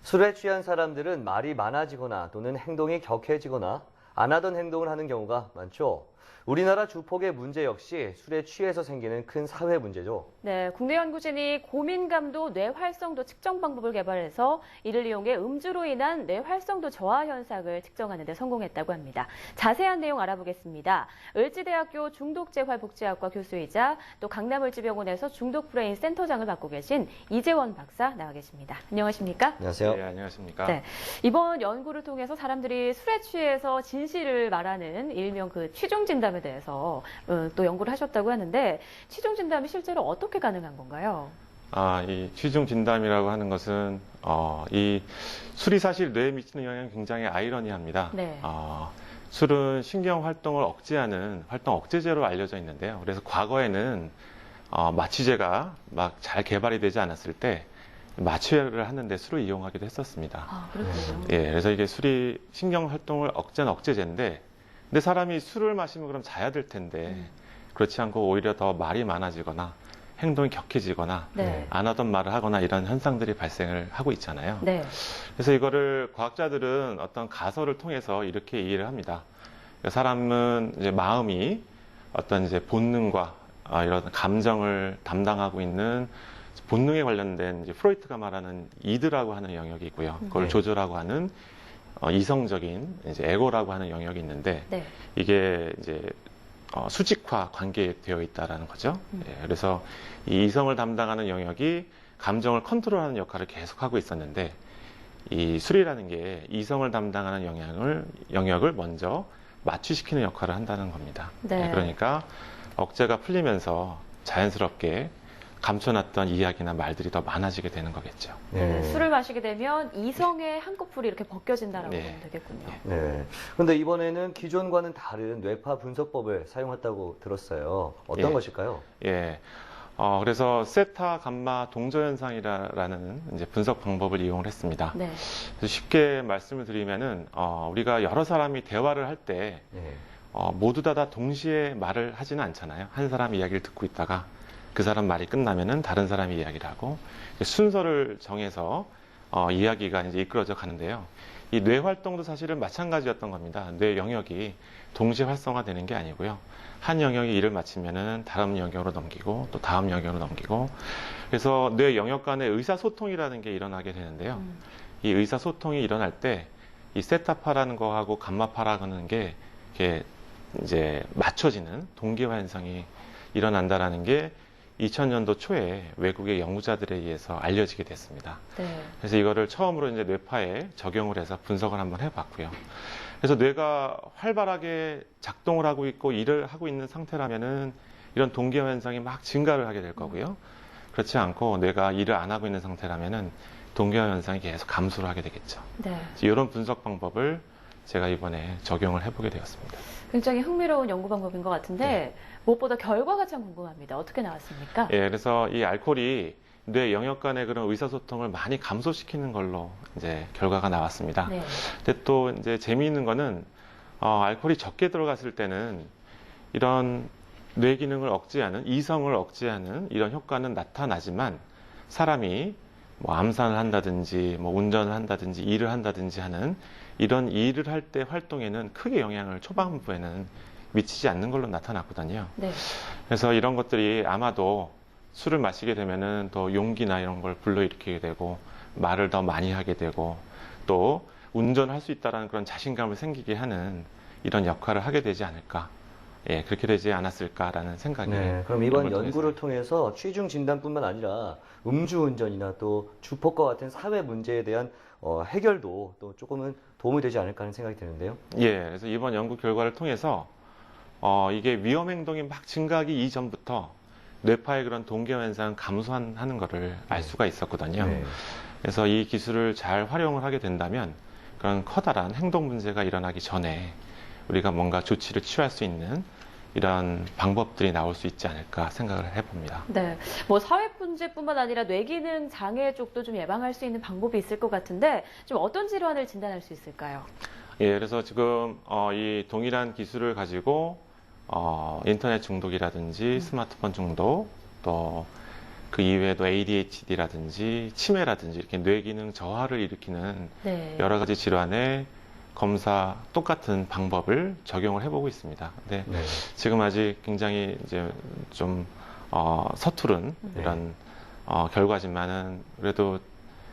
술에 취한 사람들은 말이 많아지거나 또는 행동이 격해지거나 안 하던 행동을 하는 경우가 많죠. 우리나라 주폭의 문제 역시 술에 취해서 생기는 큰 사회 문제죠. 네, 국내 연구진이 고민감도 뇌 활성도 측정 방법을 개발해서 이를 이용해 음주로 인한 뇌 활성도 저하 현상을 측정하는 데 성공했다고 합니다. 자세한 내용 알아보겠습니다. 을지대학교 중독재활복지학과 교수이자 또 강남을지병원에서 중독브레인 센터장을 맡고 계신 이재원 박사 나와 계십니다. 안녕하십니까? 안녕하세요. 네, 안녕하십니까? 네, 이번 연구를 통해서 사람들이 술에 취해서 진실을 말하는 일명 그 취중 진담에 대해서 또 연구를 하셨다고 하는데 취중 진담이 실제로 어떻게 가능한 건가요? 이 취중 진담이라고 하는 것은 이 술이 사실 뇌에 미치는 영향이 굉장히 아이러니합니다. 네. 술은 신경 활동을 억제하는 활동 억제제로 알려져 있는데요. 그래서 과거에는 마취제가 막 잘 개발이 되지 않았을 때 마취를 하는데 술을 이용하기도 했었습니다. 아, 그렇군요. 예, 그래서 이게 술이 신경 활동을 억제하는 억제제인데, 근데 사람이 술을 마시면 그럼 자야 될 텐데, 그렇지 않고 오히려 더 말이 많아지거나 행동이 격해지거나 네. 안 하던 말을 하거나 이런 현상들이 발생을 하고 있잖아요. 네. 그래서 이거를 과학자들은 어떤 가설을 통해서 이렇게 이해를 합니다. 그러니까 사람은 이제 마음이 어떤 이제 본능과 이런 감정을 담당하고 있는 본능에 관련된 이제 프로이트가 말하는 이드라고 하는 영역이 있고요. 그걸 네. 조절하고 하는 이성적인 이제 에고라고 하는 영역이 있는데, 네. 이게 이제 수직화 관계되어 있다라는 거죠. 예, 그래서 이 이성을 담당하는 영역이 감정을 컨트롤하는 역할을 계속하고 있었는데, 이 술이라는 게 이성을 담당하는 영역을 먼저 마취시키는 역할을 한다는 겁니다. 네. 예, 그러니까 억제가 풀리면서 자연스럽게 감춰놨던 이야기나 말들이 더 많아지게 되는 거겠죠. 네. 술을 마시게 되면 이성의 한꺼풀이 이렇게 벗겨진다라고 네. 보면 되겠군요. 네. 그런데 이번에는 기존과는 다른 뇌파 분석법을 사용했다고 들었어요. 어떤 예. 것일까요? 예. 그래서 세타 감마 동저 현상이라는 이제 분석 방법을 이용을 했습니다. 네. 그래서 쉽게 말씀을 드리면은 우리가 여러 사람이 대화를 할 때 네. 모두 다 동시에 말을 하지는 않잖아요. 한 사람 이야기를 듣고 있다가 그 사람 말이 끝나면은 다른 사람이 이야기를 하고 순서를 정해서 이야기가 이제 이끌어져 가는데요. 이 뇌 활동도 사실은 마찬가지였던 겁니다. 뇌 영역이 동시에 활성화되는 게 아니고요. 한 영역이 일을 마치면은 다음 영역으로 넘기고 또 다음 영역으로 넘기고, 그래서 뇌 영역 간의 의사소통이라는 게 일어나게 되는데요. 이 의사소통이 일어날 때 이 세타파라는 거하고 감마파라는 게 이렇게 이제 맞춰지는 동기화 현상이 일어난다라는 게 2000년도 초에 외국의 연구자들에 의해서 알려지게 됐습니다. 네. 그래서 이거를 처음으로 이제 뇌파에 적용을 해서 분석을 한번 해봤고요. 그래서 뇌가 활발하게 작동을 하고 있고 일을 하고 있는 상태라면은 이런 동기화 현상이 막 증가를 하게 될 거고요. 그렇지 않고 뇌가 일을 안 하고 있는 상태라면은 동기화 현상이 계속 감소를 하게 되겠죠. 네. 이런 분석 방법을 제가 이번에 적용을 해보게 되었습니다. 굉장히 흥미로운 연구 방법인 것 같은데 무엇보다 결과가 참 궁금합니다. 어떻게 나왔습니까? 예, 그래서 이 알코올이 뇌 영역 간의 그런 의사소통을 많이 감소시키는 걸로 이제 결과가 나왔습니다. 네. 근데 또 이제 재미있는 거는 알코올이 적게 들어갔을 때는 이런 뇌 기능을 억제하는, 이성을 억제하는 이런 효과는 나타나지만 사람이 뭐 암산을 한다든지 뭐 운전을 한다든지 일을 한다든지 하는 이런 일을 할 때 활동에는 크게 영향을 초반부에는 미치지 않는 걸로 나타났거든요. 네. 그래서 이런 것들이 아마도 술을 마시게 되면은 더 용기나 이런 걸 불러일으키게 되고 말을 더 많이 하게 되고 또 운전할 수 있다라는 그런 자신감을 생기게 하는 이런 역할을 하게 되지 않을까. 예, 그렇게 되지 않았을까라는 생각이. 네. 그럼 이번 연구를 통해서 취중 진단뿐만 아니라 음주운전이나 또 주폭과 같은 사회 문제에 대한 해결도 또 조금은 도움이 되지 않을까 하는 생각이 드는데요. 예, 그래서 이번 연구 결과를 통해서 이게 위험 행동이 막 증가하기 이전부터 뇌파의 그런 동기화 현상 감소하는 거를 알 수가 있었거든요. 네. 그래서 이 기술을 잘 활용을 하게 된다면 그런 커다란 행동 문제가 일어나기 전에 우리가 뭔가 조치를 취할 수 있는 이런 방법들이 나올 수 있지 않을까 생각을 해봅니다. 네. 뭐 사회 문제뿐만 아니라 뇌기능 장애 쪽도 좀 예방할 수 있는 방법이 있을 것 같은데 좀 어떤 질환을 진단할 수 있을까요? 예, 그래서 지금 이 동일한 기술을 가지고 인터넷 중독이라든지 스마트폰 중독, 또 그 이외에도 ADHD라든지 치매라든지 이렇게 뇌 기능 저하를 일으키는 네. 여러 가지 질환에 검사 똑같은 방법을 적용을 해보고 있습니다. 근데 네. 지금 아직 굉장히 이제 좀 서투른 네. 이런 결과지만은 그래도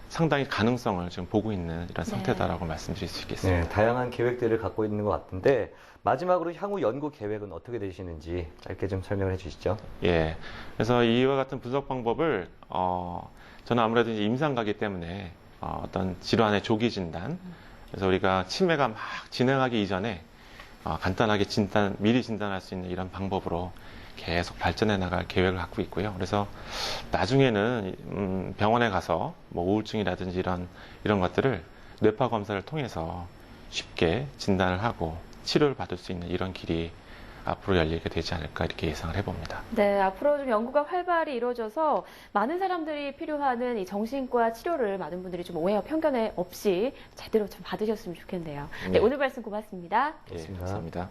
상당히 가능성을 지금 보고 있는 이런 상태다라고 말씀드릴 수 있겠습니다. 네, 다양한 계획들을 갖고 있는 것 같은데 마지막으로 향후 연구 계획은 어떻게 되시는지 짧게 좀 설명을 해주시죠. 예. 그래서 이와 같은 분석 방법을 저는 아무래도 이제 임상가기 때문에 어떤 질환의 조기 진단, 그래서 우리가 치매가 막 진행하기 이전에 간단하게 미리 진단할 수 있는 이런 방법으로 계속 발전해 나갈 계획을 갖고 있고요. 그래서 나중에는 병원에 가서 뭐 우울증이라든지 이런 것들을 뇌파 검사를 통해서 쉽게 진단을 하고 치료를 받을 수 있는 이런 길이 앞으로 열리게 되지 않을까 이렇게 예상을 해봅니다. 네, 앞으로 좀 연구가 활발히 이루어져서 많은 사람들이 필요하는 이 정신과 치료를 많은 분들이 좀 오해와 편견에 없이 제대로 좀 받으셨으면 좋겠네요. 네, 네. 오늘 말씀 고맙습니다. 예, 고맙습니다. 감사합니다.